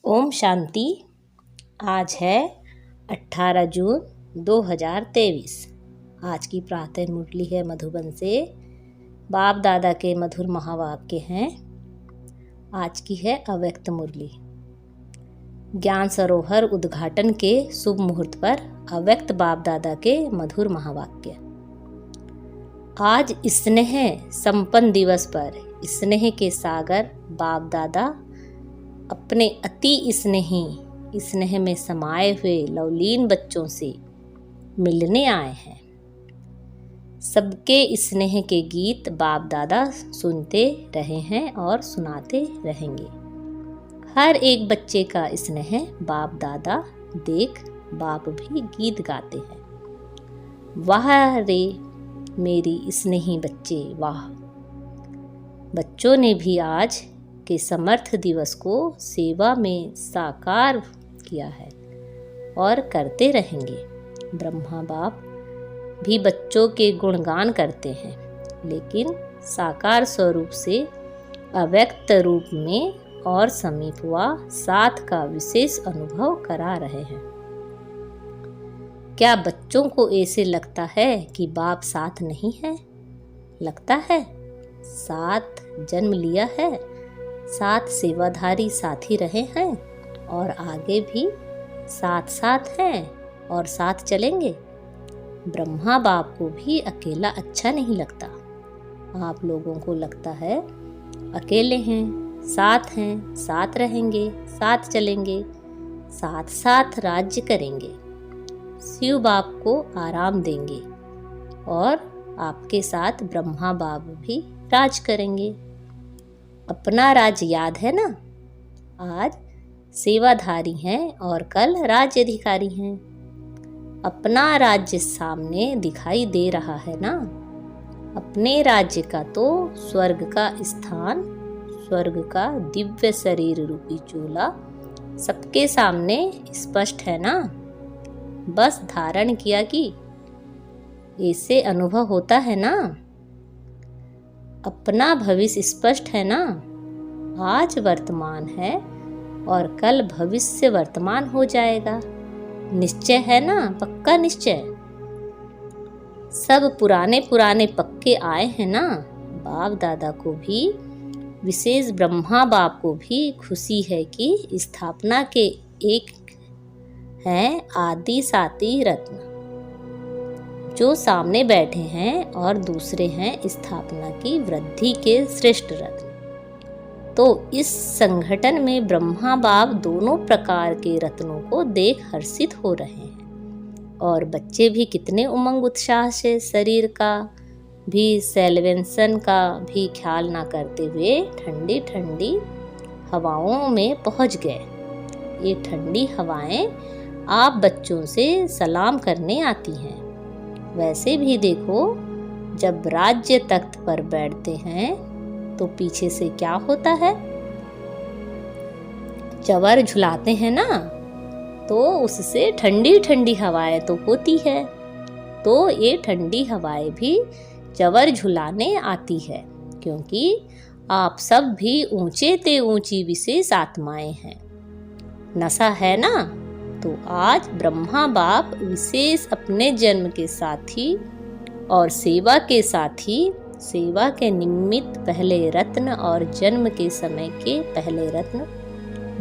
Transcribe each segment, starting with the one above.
ओम शांति। आज है 18 जून 2023। आज की प्रातः मुरली है मधुबन से। बाप दादा के मधुर महावाक्य हैं। आज की है अव्यक्त मुरली। ज्ञान सरोवर उद्घाटन के शुभ मुहूर्त पर अव्यक्त बाप दादा के मधुर महावाक्य। आज स्नेह संपन्न दिवस पर स्नेह के सागर बाप दादा अपने अति स्नेह में समाये हुए लवलीन बच्चों से मिलने आए हैं। सबके स्नेह के गीत बाप दादा सुनते रहे हैं और सुनाते रहेंगे। हर एक बच्चे का स्नेह बाप दादा देख बाप भी गीत गाते हैं। वाह रे मेरी स्नेही बच्चे वाह। बच्चों ने भी आज के समर्थ दिवस को सेवा में साकार किया है और करते रहेंगे। ब्रह्मा बाप भी बच्चों के गुणगान करते हैं, लेकिन साकार स्वरूप से अव्यक्त रूप में और समीप व साथ का विशेष अनुभव करा रहे हैं। क्या बच्चों को ऐसे लगता है कि बाप साथ नहीं है? लगता है। साथ जन्म लिया है, साथ सेवाधारी साथी रहे हैं और आगे भी साथ साथ हैं और साथ चलेंगे। ब्रह्मा बाप को भी अकेला अच्छा नहीं लगता। आप लोगों को लगता है अकेले हैं, साथ रहेंगे, साथ चलेंगे, साथ साथ राज्य करेंगे। शिव बाप को आराम देंगे और आपके साथ ब्रह्मा बाप भी राज करेंगे। अपना राज याद है ना? आज सेवाधारी हैं और कल राज्य अधिकारी हैं। अपना राज्य सामने दिखाई दे रहा है ना? अपने राज्य का तो स्वर्ग का स्थान, स्वर्ग का दिव्य शरीर रूपी चोला सबके सामने स्पष्ट है ना? बस धारण किया कि ऐसे अनुभव होता है ना? अपना भविष्य स्पष्ट है ना? आज वर्तमान है और कल भविष्य वर्तमान हो जाएगा। निश्चय है ना? पक्का निश्चय। सब पुराने पक्के आए हैं ना? बाप दादा को भी, विशेष ब्रह्मा बाप को भी खुशी है कि स्थापना के एक हैं आदि साती रत्न जो सामने बैठे हैं और दूसरे हैं स्थापना की वृद्धि के श्रेष्ठ रत्न। तो इस संगठन में ब्रह्मा बाप दोनों प्रकार के रत्नों को देख हर्षित हो रहे हैं और बच्चे भी कितने उमंग उत्साह से शरीर का भी सेल्वेंसन का भी ख्याल ना करते हुए ठंडी ठंडी हवाओं में पहुंच गए। ये ठंडी हवाएं आप बच्चों से सलाम करने आती हैं। वैसे भी देखो, जब राज्य तख्त पर बैठते हैं तो पीछे से क्या होता है? चवर झुलाते हैं ना, तो उससे ठंडी ठंडी हवाएं तो होती है। तो ये ठंडी हवाएं भी चवर झुलाने आती है, क्योंकि आप सब भी ऊंचे ते ऊंची विशेष आत्माएं हैं। नशा है ना? तो आज ब्रह्मा बाप विशेष अपने जन्म के साथी और सेवा के साथी, सेवा के निमित्त पहले रत्न और जन्म के समय के पहले रत्न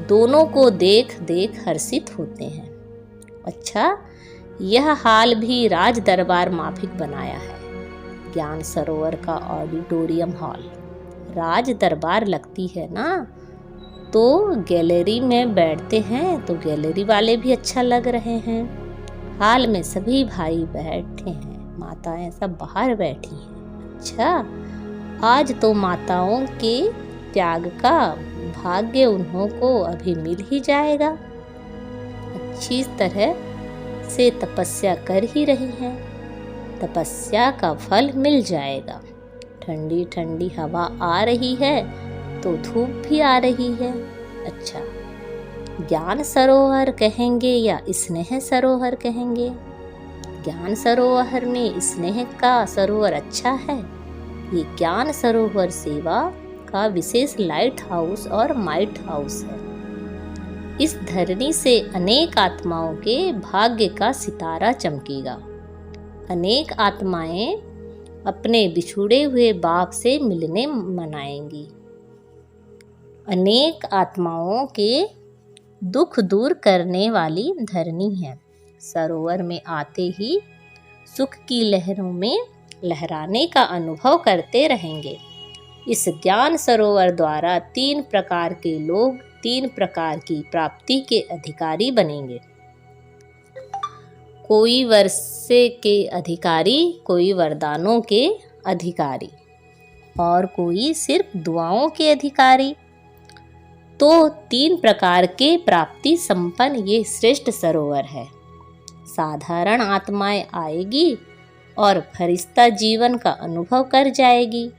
दोनों को देख देख हर्षित होते हैं। अच्छा, यह हाल भी राज दरबार माफिक बनाया है। ज्ञान सरोवर का ऑडिटोरियम हॉल राज दरबार लगती है ना, तो गैलरी में बैठते हैं तो गैलरी वाले भी अच्छा लग रहे हैं। हाल में सभी भाई बैठे हैं, माताएं सब बाहर बैठी हैं। अच्छा, आज तो माताओं के त्याग का भाग्य उन्हों को अभी मिल ही जाएगा। अच्छी तरह से तपस्या कर ही रही हैं, तपस्या का फल मिल जाएगा। ठंडी ठंडी हवा आ रही है तो धूप भी आ रही है। अच्छा, ज्ञान सरोवर कहेंगे या स्नेह सरोवर कहेंगे? ज्ञान सरोवर में स्नेह का सरोवर अच्छा है। ये ज्ञान सरोवर सेवा का विशेष लाइट हाउस और माइट हाउस है। इस धरनी से अनेक आत्माओं के भाग्य का सितारा चमकेगा। अनेक आत्माएं अपने बिछुड़े हुए बाप से मिलने मनाएंगी। अनेक आत्माओं के दुख दूर करने वाली धरनी है। सरोवर में आते ही सुख की लहरों में लहराने का अनुभव करते रहेंगे। इस ज्ञान सरोवर द्वारा 3 प्रकार के लोग 3 प्रकार की प्राप्ति के अधिकारी बनेंगे। कोई वर्षे के अधिकारी, कोई वरदानों के अधिकारी और कोई सिर्फ दुआओं के अधिकारी। तो 3 प्रकार के प्राप्ति संपन्न ये श्रेष्ठ सरोवर है। साधारण आत्माएं आएगी और फरिश्ता जीवन का अनुभव कर जाएगी।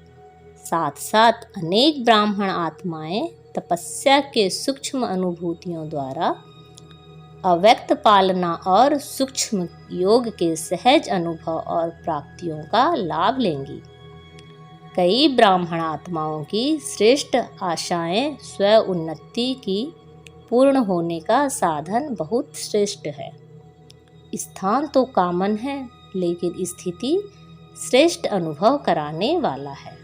साथ साथ अनेक ब्राह्मण आत्माएं तपस्या के सूक्ष्म अनुभूतियों द्वारा अव्यक्त पालना और सूक्ष्म योग के सहज अनुभव और प्राप्तियों का लाभ लेंगी। कई ब्राह्मण आत्माओं की श्रेष्ठ आशाएं स्व उन्नति की पूर्ण होने का साधन बहुत श्रेष्ठ है। स्थान तो कॉमन है, लेकिन स्थिति श्रेष्ठ अनुभव कराने वाला है।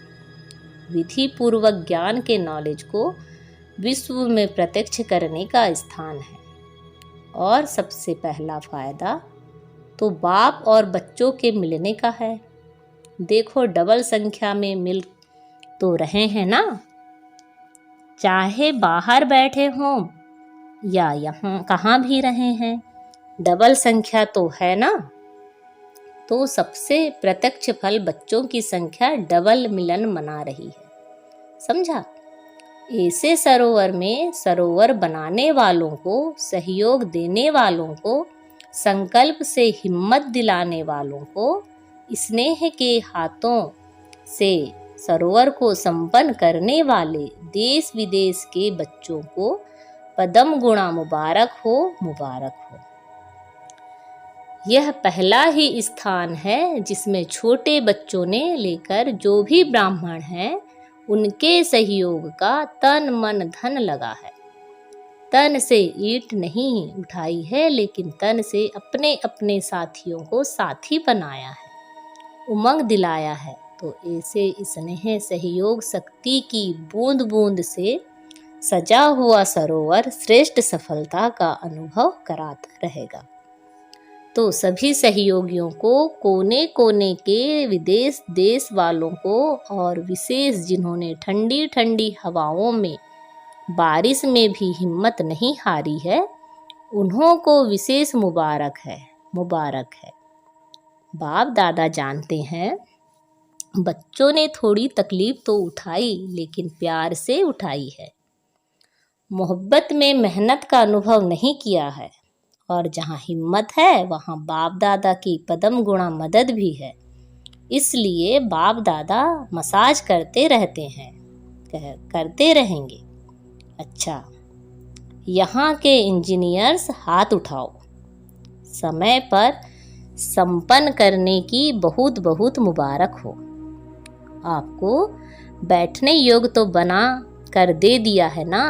विधि पूर्वक ज्ञान के नॉलेज को विश्व में प्रत्यक्ष करने का स्थान है। और सबसे पहला फायदा तो बाप और बच्चों के मिलने का है। देखो डबल संख्या में मिल तो रहे हैं ना, चाहे बाहर बैठे हों या यहाँ कहाँ भी रहे हैं, डबल संख्या तो है ना। तो सबसे प्रत्यक्ष फल बच्चों की संख्या डबल मिलन मना रही है। समझा? ऐसे सरोवर में सरोवर बनाने वालों को, सहयोग देने वालों को, संकल्प से हिम्मत दिलाने वालों को, स्नेह के हाथों से सरोवर को संपन्न करने वाले देश विदेश के बच्चों को पदम गुणा मुबारक हो, मुबारक हो। यह पहला ही स्थान है जिसमें छोटे बच्चों ने लेकर जो भी ब्राह्मण हैं उनके सहयोग का तन मन धन लगा है। तन से ईंट नहीं उठाई है, लेकिन तन से अपने अपने साथियों को साथी बनाया है, उमंग दिलाया है। तो ऐसे स्नेह सहयोग शक्ति की बूंद बूंद से सजा हुआ सरोवर श्रेष्ठ सफलता का अनुभव कराता रहेगा। तो सभी सहयोगियों को, कोने कोने के विदेश देश वालों को, और विशेष जिन्होंने ठंडी ठंडी हवाओं में बारिश में भी हिम्मत नहीं हारी है, उन्हों को विशेष मुबारक है, मुबारक है। बाप दादा जानते हैं बच्चों ने थोड़ी तकलीफ तो उठाई, लेकिन प्यार से उठाई है। मोहब्बत में मेहनत का अनुभव नहीं किया है। और जहाँ हिम्मत है वहाँ बाप दादा की पदम गुणा मदद भी है। इसलिए बाप दादा मसाज करते रहते हैं, करते रहेंगे। अच्छा, यहाँ के इंजीनियर्स हाथ उठाओ। समय पर संपन्न करने की बहुत बहुत मुबारक हो। आपको बैठने योग्य तो बना कर दे दिया है ना,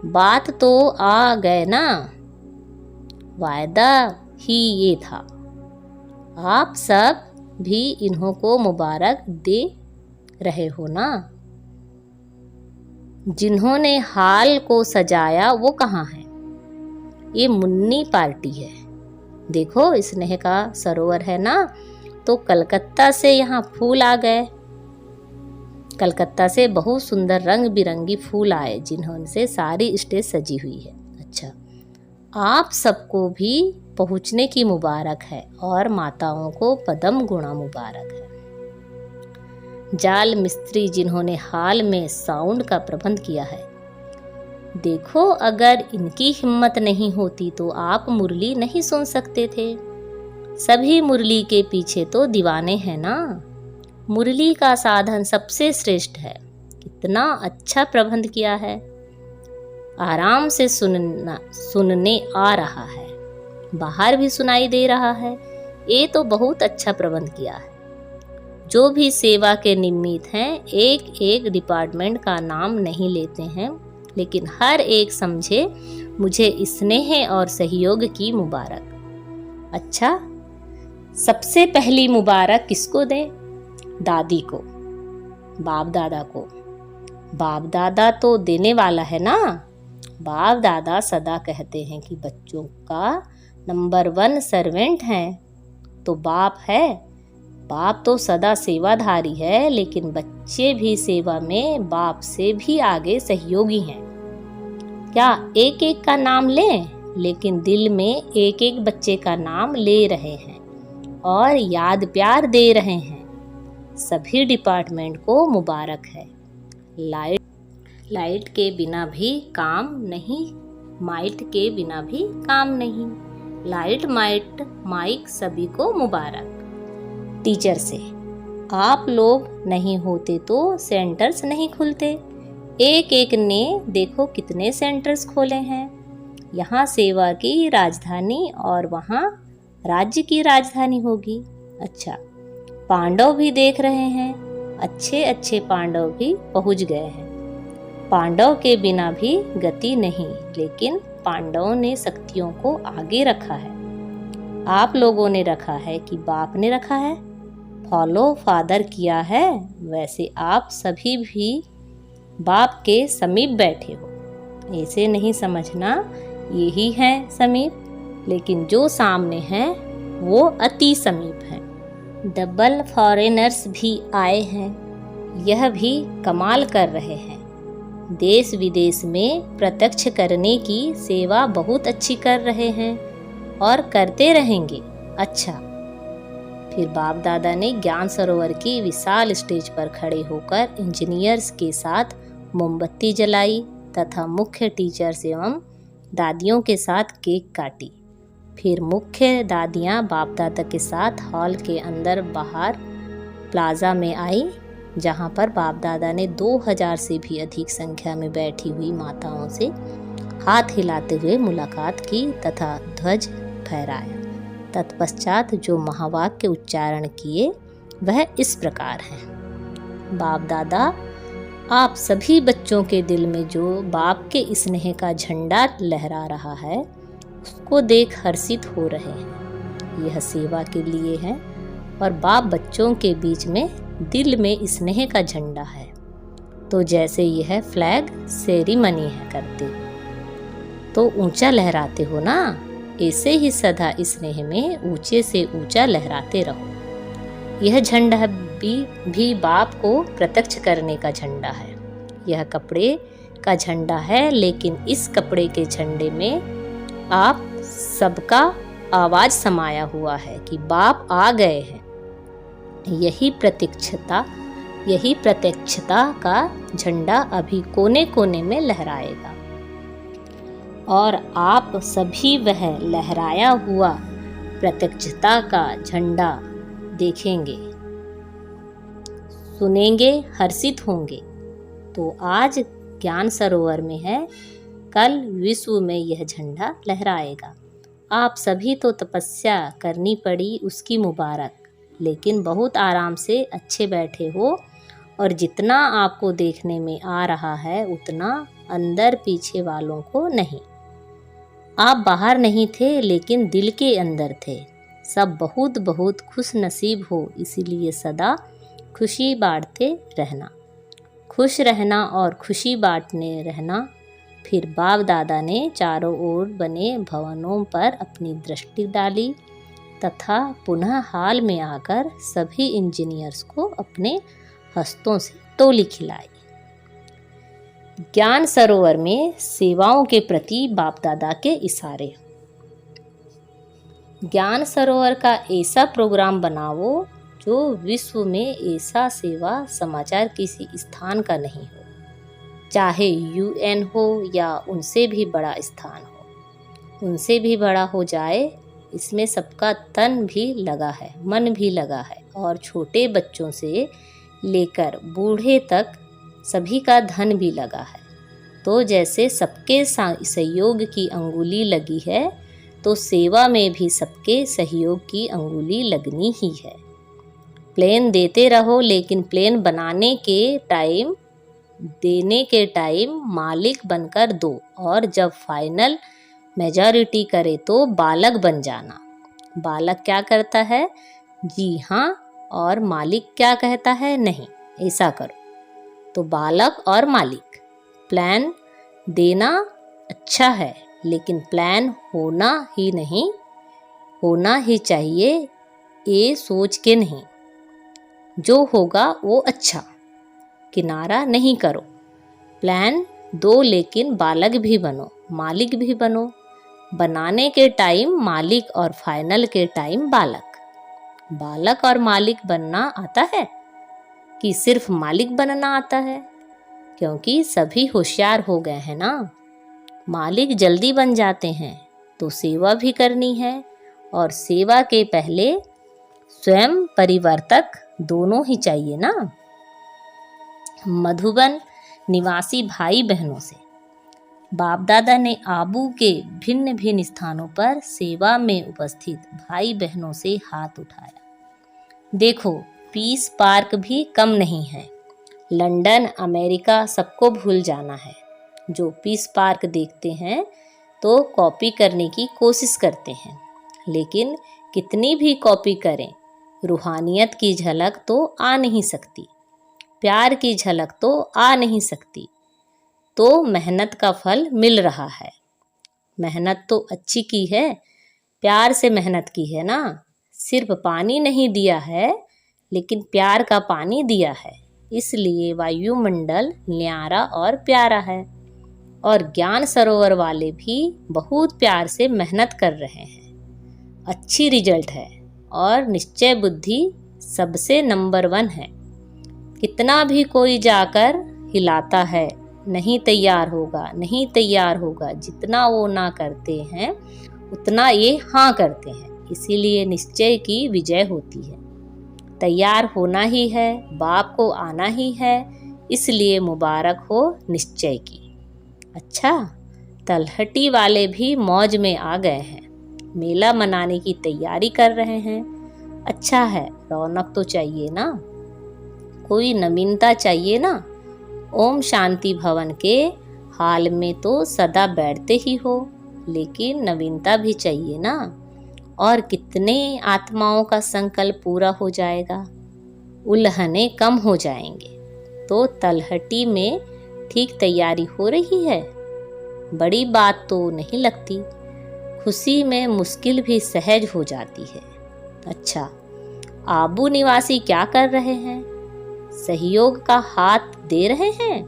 बात तो आ गए ना। वायदा ही ये था। आप सब भी इन्हों को मुबारक दे रहे हो ना। जिन्होंने हाल को सजाया वो कहाँ है? ये मुन्नी पार्टी है। देखो स्नेह का सरोवर है ना, तो कलकत्ता से यहाँ फूल आ गए। कलकत्ता से बहुत सुंदर रंग बिरंगी फूल आए, जिन्होंने सारी स्टेज सजी हुई है। अच्छा, आप सबको भी पहुँचने की मुबारक है और माताओं को पदम गुणा मुबारक है। जाल मिस्त्री जिन्होंने हाल में साउंड का प्रबंध किया है, देखो अगर इनकी हिम्मत नहीं होती तो आप मुरली नहीं सुन सकते थे। सभी मुरली के पीछे तो दीवाने हैं ना। मुरली का साधन सबसे श्रेष्ठ है। कितना अच्छा प्रबंध किया है। आराम से सुनने आ रहा है, बाहर भी सुनाई दे रहा है। ये तो बहुत अच्छा प्रबंध किया है। जो भी सेवा के निमित्त हैं, एक एक डिपार्टमेंट का नाम नहीं लेते हैं, लेकिन हर एक समझे मुझे स्नेह और सहयोग की मुबारक। अच्छा, सबसे पहली मुबारक किसको दें? दादी को, बाप दादा को। बाप दादा तो देने वाला है ना। बाप दादा सदा कहते हैं कि बच्चों का नंबर 1 सर्वेंट हैं तो बाप है। बाप तो सदा सेवाधारी है, लेकिन बच्चे भी सेवा में बाप से भी आगे सहयोगी हैं। क्या एक एक का नाम लें? लेकिन दिल में एक एक बच्चे का नाम ले रहे हैं और याद प्यार दे रहे हैं। सभी डिपार्टमेंट को मुबारक है। लाइट के बिना भी काम नहीं, माइट के बिना भी काम नहीं। लाइट माइट माइक सभी को मुबारक। टीचर से, आप लोग नहीं होते तो सेंटर्स नहीं खुलते। एक एक ने देखो कितने सेंटर्स खोले हैं। यहाँ सेवा की राजधानी और वहाँ राज्य की राजधानी होगी। अच्छा, पांडव भी देख रहे हैं। अच्छे अच्छे पांडव भी पहुँच गए हैं। पांडव के बिना भी गति नहीं, लेकिन पांडवों ने शक्तियों को आगे रखा है। आप लोगों ने रखा है कि बाप ने रखा है? फॉलो फादर किया है। वैसे आप सभी भी बाप के समीप बैठे हो। ऐसे नहीं समझना यही है समीप, लेकिन जो सामने है वो अति समीप है। डबल फॉरेनर्स भी आए हैं। यह भी कमाल कर रहे हैं। देश विदेश में प्रत्यक्ष करने की सेवा बहुत अच्छी कर रहे हैं और करते रहेंगे। अच्छा, फिर बाप दादा ने ज्ञान सरोवर की विशाल स्टेज पर खड़े होकर इंजीनियर्स के साथ मोमबत्ती जलाई तथा मुख्य टीचर्स एवं दादियों के साथ केक काटी। फिर मुख्य दादियाँ बाप दादा के साथ हॉल के अंदर बाहर प्लाजा में आई, जहाँ पर बाप दादा ने 2000 से भी अधिक संख्या में बैठी हुई माताओं से हाथ हिलाते हुए मुलाकात की तथा ध्वज फहराया। तत्पश्चात जो महावाक्य उच्चारण किए वह इस प्रकार है। बाप दादा, आप सभी बच्चों के दिल में जो बाप के स्नेह का झंडा लहरा रहा है उसको देख हर्षित हो रहे हैं। यह सेवा के लिए है और बाप बच्चों के बीच में दिल में स्नेह का झंडा है। तो जैसे यह फ्लैग सेरेमनी है करते तो ऊंचा लहराते हो ना, ऐसे ही सदा स्नेह में ऊंचे से ऊंचा लहराते रहो। यह झंडा भी बाप को प्रत्यक्ष करने का झंडा है। यह कपड़े का झंडा है, लेकिन इस कपड़े के झंडे में आप सबका आवाज समाया हुआ है कि बाप आ गए हैं। यही प्रत्यक्षता का झंडा अभी कोने कोने में लहराएगा और आप सभी वह लहराया हुआ प्रत्यक्षता का झंडा देखेंगे, सुनेंगे, हर्षित होंगे। तो आज ज्ञान सरोवर में है, कल विश्व में यह झंडा लहराएगा। आप सभी तो तपस्या करनी पड़ी उसकी मुबारक, लेकिन बहुत आराम से अच्छे बैठे हो और जितना आपको देखने में आ रहा है उतना अंदर पीछे वालों को नहीं। आप बाहर नहीं थे, लेकिन दिल के अंदर थे। सब बहुत बहुत खुश नसीब हो, इसीलिए सदा खुशी बांटते रहना, खुश रहना और खुशी बांटने रहना। फिर बाप दादा ने चारों ओर बने भवनों पर अपनी दृष्टि डाली तथा पुनः हाल में आकर सभी इंजीनियर्स को अपने हस्तों से टोली खिलाई। ज्ञान सरोवर में सेवाओं के प्रति बाप दादा के इशारे। ज्ञान सरोवर का ऐसा प्रोग्राम बनाओ जो विश्व में ऐसा सेवा समाचार किसी स्थान का नहीं हो, चाहे UN हो या उनसे भी बड़ा स्थान हो, उनसे भी बड़ा हो जाए। इसमें सबका तन भी लगा है, मन भी लगा है और छोटे बच्चों से लेकर बूढ़े तक सभी का धन भी लगा है। तो जैसे सबके सहयोग की अंगुली लगी है, तो सेवा में भी सबके सहयोग की अंगुली लगनी ही है। प्लेन देते रहो, लेकिन प्लेन बनाने के टाइम देने के टाइम मालिक बनकर दो और जब फाइनल मेजॉरिटी करे तो बालक बन जाना। बालक क्या करता है? जी हाँ, और मालिक क्या कहता है? नहीं, ऐसा करो। तो बालक और मालिक, प्लान देना अच्छा है लेकिन प्लान होना ही चाहिए, ये सोच के नहीं जो होगा वो अच्छा। किनारा नहीं करो, प्लान दो लेकिन बालक भी बनो, मालिक भी बनो। बनाने के टाइम मालिक और फाइनल के टाइम बालक। बालक और मालिक बनना आता है कि सिर्फ मालिक बनना आता है? क्योंकि सभी होशियार हो गए हैं ना। मालिक जल्दी बन जाते हैं तो सेवा भी करनी है, और सेवा के पहले स्वयं परिवर्तक दोनों ही चाहिए ना। मधुबन निवासी भाई बहनों से बाप दादा ने आबू के भिन्न भिन्न स्थानों पर सेवा में उपस्थित भाई बहनों से हाथ उठाया। देखो, पीस पार्क भी कम नहीं है। लंदन, अमेरिका सबको भूल जाना है। जो पीस पार्क देखते हैं तो कॉपी करने की कोशिश करते हैं, लेकिन कितनी भी कॉपी करें, रूहानियत की झलक तो आ नहीं सकती, प्यार की झलक तो आ नहीं सकती। तो मेहनत का फल मिल रहा है। मेहनत तो अच्छी की है, प्यार से मेहनत की है ना। सिर्फ पानी नहीं दिया है लेकिन प्यार का पानी दिया है, इसलिए वायुमंडल न्यारा और प्यारा है। और ज्ञान सरोवर वाले भी बहुत प्यार से मेहनत कर रहे हैं। अच्छी रिजल्ट है और निश्चय बुद्धि सबसे नंबर 1 है। कितना भी कोई जाकर हिलाता है, नहीं तैयार होगा, जितना वो ना करते हैं उतना ये हाँ करते हैं, इसीलिए निश्चय की विजय होती है। तैयार होना ही है, बाप को आना ही है, इसलिए मुबारक हो निश्चय की। अच्छा, तलहटी वाले भी मौज में आ गए हैं, मेला मनाने की तैयारी कर रहे हैं। अच्छा है, रौनक तो चाहिए ना, कोई नवीनता चाहिए ना। ओम शांति भवन के हाल में तो सदा बैठते ही हो, लेकिन नवीनता भी चाहिए ना। और कितने आत्माओं का संकल्प पूरा हो जाएगा, उल्हने कम हो जाएंगे। तो तलहटी में ठीक तैयारी हो रही है, बड़ी बात तो नहीं लगती। खुशी में मुश्किल भी सहज हो जाती है। अच्छा, आबू निवासी क्या कर रहे हैं? सहयोग का हाथ दे रहे हैं।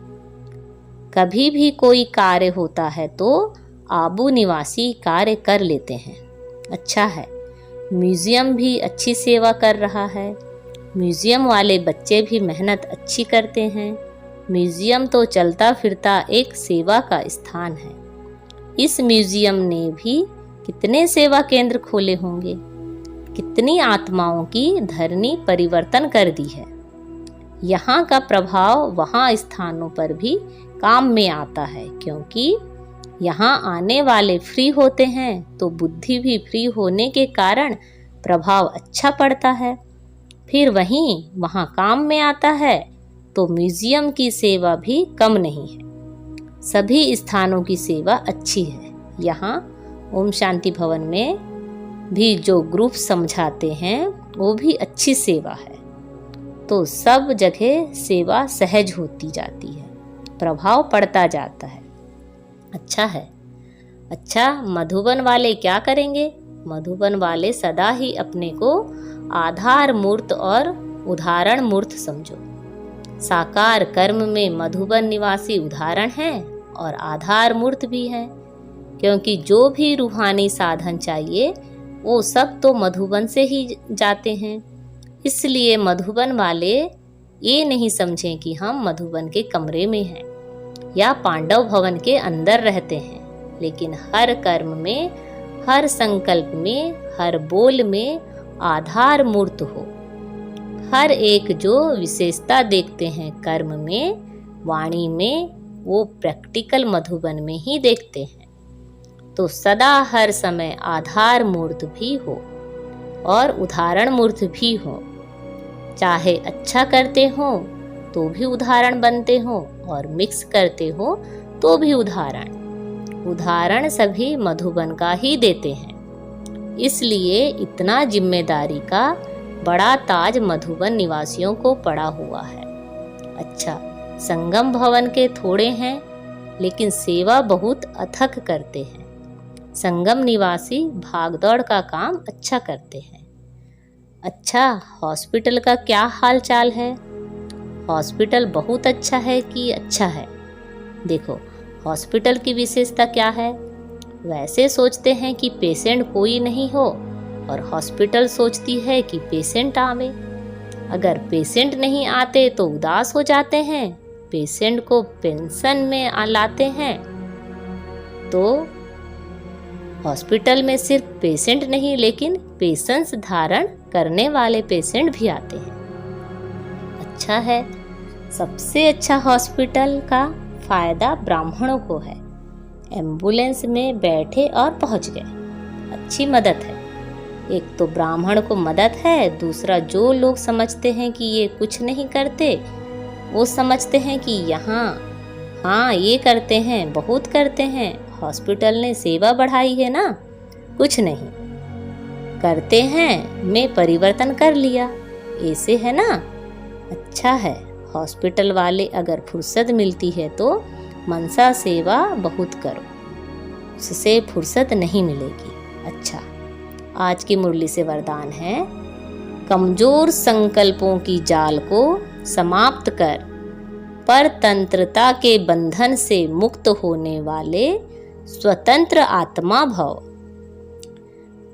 कभी भी कोई कार्य होता है तो आबू निवासी कार्य कर लेते हैं। अच्छा है, म्यूजियम भी अच्छी सेवा कर रहा है। म्यूजियम वाले बच्चे भी मेहनत अच्छी करते हैं। म्यूजियम तो चलता फिरता एक सेवा का स्थान है। इस म्यूजियम ने भी कितने सेवा केंद्र खोले होंगे, कितनी आत्माओं की धरनी परिवर्तन कर दी है। यहाँ का प्रभाव वहाँ स्थानों पर भी काम में आता है, क्योंकि यहाँ आने वाले फ्री होते हैं तो बुद्धि भी फ्री होने के कारण प्रभाव अच्छा पड़ता है। फिर वहाँ काम में आता है तो म्यूजियम की सेवा भी कम नहीं है। सभी स्थानों की सेवा अच्छी है। यहाँ ओम शांति भवन में भी जो ग्रुप समझाते हैं वो भी अच्छी सेवा है। तो सब जगह सेवा सहज होती जाती है, प्रभाव पड़ता जाता है। अच्छा है। अच्छा, मधुबन वाले क्या करेंगे? मधुबन वाले सदा ही अपने को आधार मूर्त और उदाहरण मूर्त समझो। साकार कर्म में मधुबन निवासी उदाहरण हैं और आधार मूर्त भी हैं, क्योंकि जो भी रूहानी साधन चाहिए वो सब तो मधुबन से ही जाते हैं। इसलिए मधुबन वाले ये नहीं समझें कि हम मधुबन के कमरे में हैं या पांडव भवन के अंदर रहते हैं, लेकिन हर कर्म में, हर संकल्प में, हर बोल में आधार मूर्त हो। हर एक जो विशेषता देखते हैं कर्म में, वाणी में, वो प्रैक्टिकल मधुबन में ही देखते हैं। तो सदा हर समय आधार मूर्त भी हो और उदाहरण मूर्त भी हो। चाहे अच्छा करते हो तो भी उदाहरण बनते हो और मिक्स करते हो तो भी उदाहरण। उदाहरण सभी मधुबन का ही देते हैं, इसलिए इतना जिम्मेदारी का बड़ा ताज मधुबन निवासियों को पड़ा हुआ है। अच्छा, संगम भवन के थोड़े हैं, लेकिन सेवा बहुत अथक करते हैं। संगम निवासी भागदौड़ का काम अच्छा करते हैं। अच्छा, हॉस्पिटल का क्या हाल चाल है? हॉस्पिटल बहुत अच्छा है कि अच्छा है? देखो, हॉस्पिटल की विशेषता क्या है? वैसे सोचते हैं कि पेशेंट कोई नहीं हो और हॉस्पिटल सोचती है कि पेशेंट आवे। अगर पेशेंट नहीं आते तो उदास हो जाते हैं, पेशेंट को पेंशन में लाते हैं। तो हॉस्पिटल में सिर्फ पेशेंट नहीं, लेकिन पेशेंस धारण करने वाले पेशेंट भी आते हैं। अच्छा है, सबसे अच्छा हॉस्पिटल का फायदा ब्राह्मणों को है। एम्बुलेंस में बैठे और पहुंच गए, अच्छी मदद है। एक तो ब्राह्मण को मदद है, दूसरा जो लोग समझते हैं कि ये कुछ नहीं करते, वो समझते हैं कि यहाँ हाँ ये करते हैं, बहुत करते हैं, हॉस्पिटल ने सेवा बढ़ाई है ना। कुछ नहीं करते हैं में परिवर्तन कर लिया, ऐसे है ना। अच्छा है, हॉस्पिटल वाले अगर फुर्सत मिलती है तो मनसा सेवा बहुत करो, उससे फुर्सत नहीं मिलेगी। अच्छा, आज की मुरली से वरदान है, कमजोर संकल्पों की जाल को समाप्त कर परतंत्रता के बंधन से मुक्त होने वाले स्वतंत्र आत्मा भव।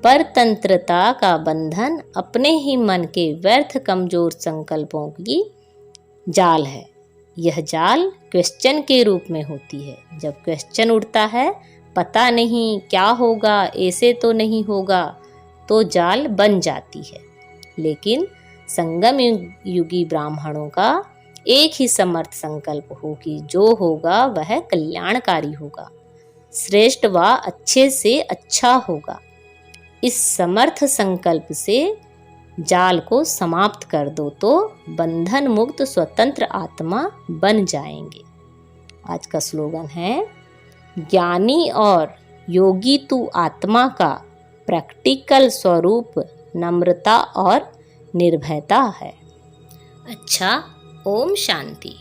परतंत्रता का बंधन अपने ही मन के व्यर्थ कमजोर संकल्पों की जाल है। यह जाल क्वेश्चन के रूप में होती है। जब क्वेश्चन उठता है, पता नहीं क्या होगा, ऐसे तो नहीं होगा, तो जाल बन जाती है। लेकिन संगम युगी ब्राह्मणों का एक ही समर्थ संकल्प हो कि जो होगा वह कल्याणकारी होगा, श्रेष्ठ व अच्छे से अच्छा होगा। इस समर्थ संकल्प से जाल को समाप्त कर दो तो बंधन मुक्त स्वतंत्र आत्मा बन जाएंगे। आज का स्लोगन है, ज्ञानी और योगी तू आत्मा का प्रैक्टिकल स्वरूप नम्रता और निर्भयता है। अच्छा, ओम शांति।